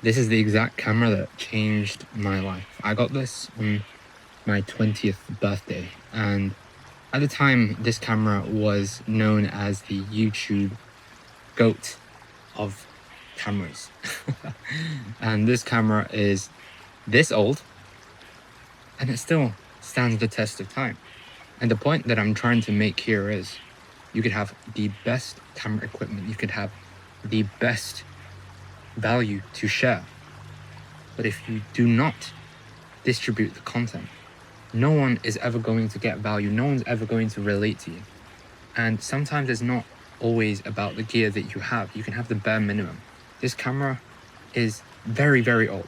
This is the exact camera that changed my life. I got this on my 20th birthday, and at the time, this camera was known as the YouTube GOAT of cameras. And this camera is this old, and it still stands the test of time. And the point that I'm trying to make here is you could have the best camera equipment, you could have the best value to share, but if you do not distribute the content, no one is ever going to get value, no one's ever going to relate to you. And sometimes it's not always about the gear that you have. You can have the bare minimum. This camera is very, very old,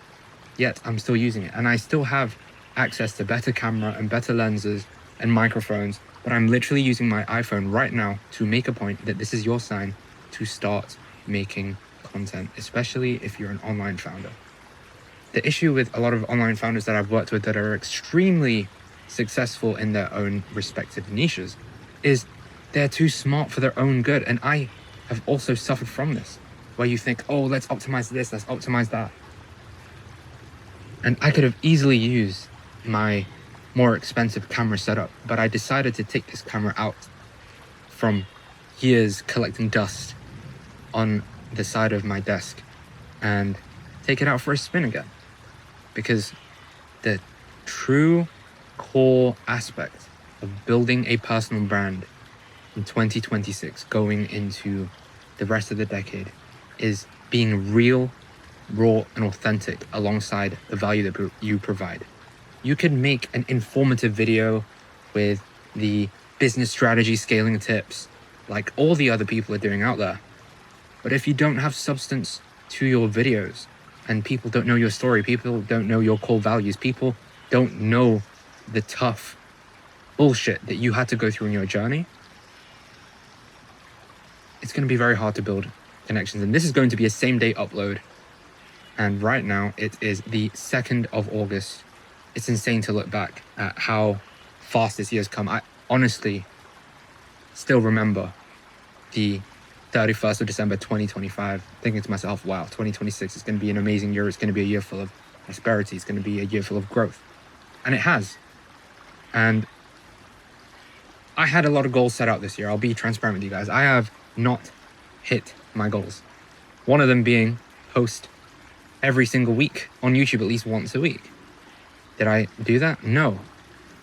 yet I'm still using it, and I still have access to better camera and better lenses and microphones, but I'm literally using my iPhone right now to make a point that this is your sign to start making content, especially if you're an online founder. The issue with a lot of online founders that I've worked with that are extremely successful in their own respective niches is they're too smart for their own good. And I have also suffered from this, where you think, oh, let's optimize this, let's optimize that. And I could have easily used my more expensive camera setup, but I decided to take this camera out from years collecting dust on the side of my desk and take it out for a spin again. Because the true core aspect of building a personal brand in 2026 going into the rest of the decade is being real, raw, and authentic alongside the value that you provide. You can make an informative video with the business strategy scaling tips like all the other people are doing out there. But if you don't have substance to your videos, and people don't know your story, people don't know your core values, people don't know the tough bullshit that you had to go through in your journey, it's going to be very hard to build connections. And this is going to be a same-day upload. And right now, it is the 2nd of August. It's insane to look back at how fast this year's come. I honestly still remember the 31st of December 2025, thinking to myself, wow, 2026 is going to be an amazing year. It's going to be a year full of prosperity. It's going to be a year full of growth. And it has. And I had a lot of goals set out this year. I'll be transparent with you guys. I have not hit my goals. One of them being post every single week on YouTube, at least once a week. Did I do that? No.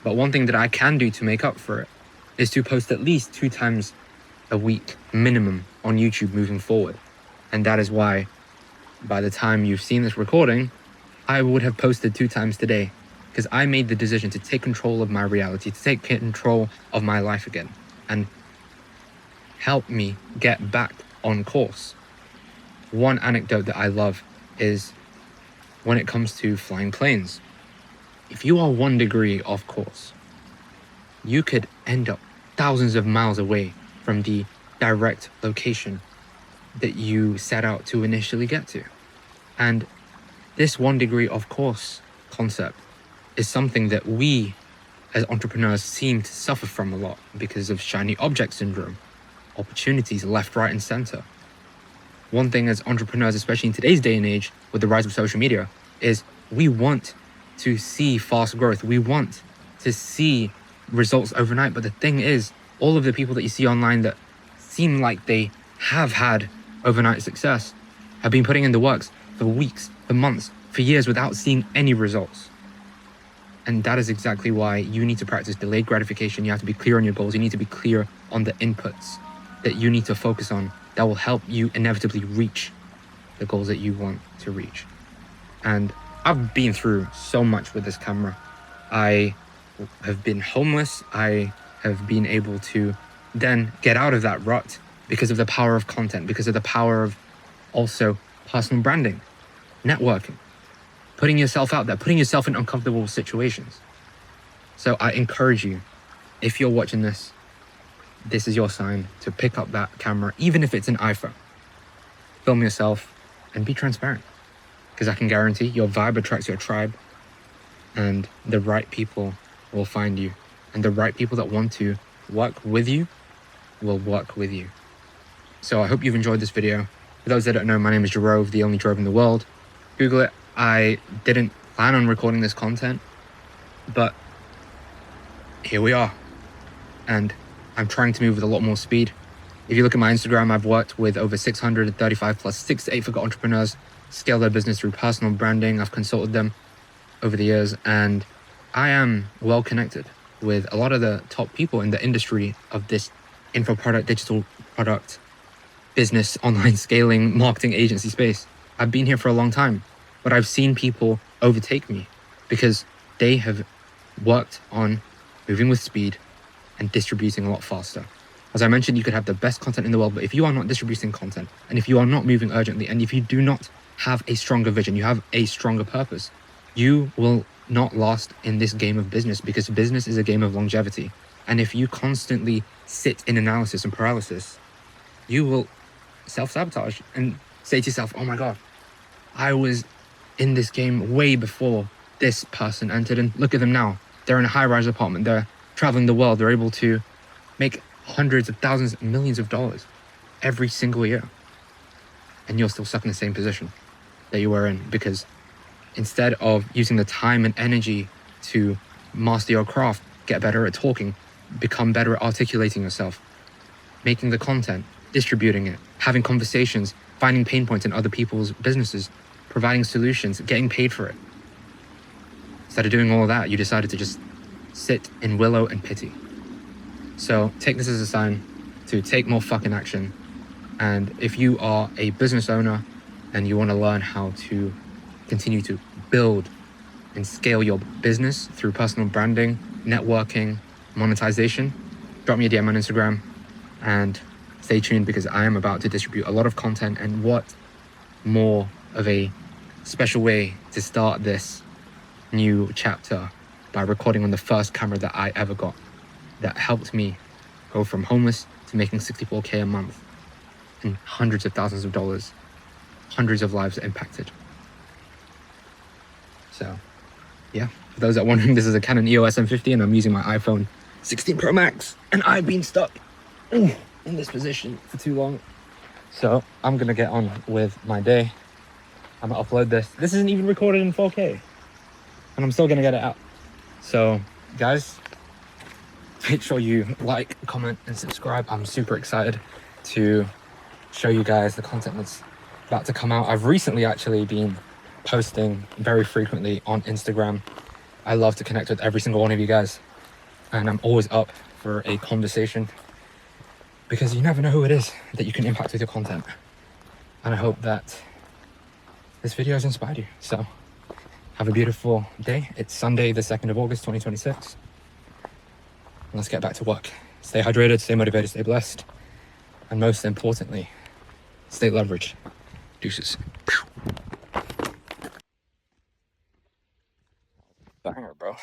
But one thing that I can do to make up for it is to post at least 2 times a week minimum on YouTube moving forward. And that is why by the time you've seen this recording, I would have posted 2 times today, because I made the decision to take control of my reality, to take control of my life again and help me get back on course. One anecdote that I love is when it comes to flying planes. If you are 1 degree off course, you could end up thousands of miles away from the direct location that you set out to initially get to. And this 1 degree off course concept is something that we as entrepreneurs seem to suffer from a lot because of shiny object syndrome, opportunities left, right, and center. One thing as entrepreneurs, especially in today's day and age with the rise of social media, is we want to see fast growth. We want to see results overnight. But the thing is, all of the people that you see online that seem like they have had overnight success have been putting in the works for weeks, for months, for years without seeing any results. And that is exactly why you need to practice delayed gratification. You have to be clear on your goals. You need to be clear on the inputs that you need to focus on that will help you inevitably reach the goals that you want to reach. And I've been through so much with this camera. I have been homeless. I have been able to then get out of that rut because of the power of content, because of the power of also personal branding, networking, putting yourself out there, putting yourself in uncomfortable situations. So I encourage you, if you're watching this, this is your sign to pick up that camera, even if it's an iPhone. Film yourself and be transparent, because I can guarantee your vibe attracts your tribe, and the right people will find you, and the right people that want to work with you will work with you. So I hope you've enjoyed this video. For those that don't know, my name is Jerove, the only Drove in the world. Google it. I didn't plan on recording this content, but here we are. And I'm trying to move with a lot more speed. If you look at my Instagram, I've worked with over 635 plus 6 to 8 figure entrepreneurs, scale their business through personal branding. I've consulted them over the years, and I am well connected with a lot of the top people in the industry of this info product, digital product, business, online scaling, marketing agency space. I've been here for a long time, but I've seen people overtake me because they have worked on moving with speed and distributing a lot faster. As I mentioned, you could have the best content in the world, but if you are not distributing content, and if you are not moving urgently, and if you do not have a stronger vision, you have a stronger purpose, you will not last in this game of business, because business is a game of longevity. And if you constantly sit in analysis and paralysis, you will self-sabotage and say to yourself, oh my God, I was in this game way before this person entered, and look at them now. They're in a high-rise apartment. They're traveling the world. They're able to make hundreds of thousands, millions of dollars every single year. And you're still stuck in the same position that you were in, because instead of using the time and energy to master your craft, get better at talking, become better at articulating yourself, making the content, distributing it, having conversations, finding pain points in other people's businesses, providing solutions, getting paid for it. Instead of doing all of that, you decided to just sit in willow and pity. So take this as a sign to take more fucking action. And if you are a business owner and you want to learn how to continue to build and scale your business through personal branding, networking, monetization, drop me a DM on Instagram and stay tuned, because I am about to distribute a lot of content. And what more of a special way to start this new chapter by recording on the first camera that I ever got, that helped me go from homeless to making $64K a month and hundreds of thousands of dollars, hundreds of lives impacted. So yeah, for those that are wondering, this is a Canon EOS M50 and I'm using my iPhone 16 Pro Max, and I've been stuck in this position for too long. So I'm gonna get on with my day. I'm gonna upload this. This isn't even recorded in 4K and I'm still gonna get it out. So guys, make sure you like, comment, and subscribe. I'm super excited to show you guys the content that's about to come out. I've recently actually been posting very frequently on Instagram. I love to connect with every single one of you guys, and I'm always up for a conversation, because you never know who it is that you can impact with your content. And I hope that this video has inspired you. So have a beautiful day. It's Sunday, the 2nd of August, 2026. Let's get back to work. Stay hydrated, stay motivated, stay blessed, and most importantly, stay leveraged. Deuces. Banger, bro.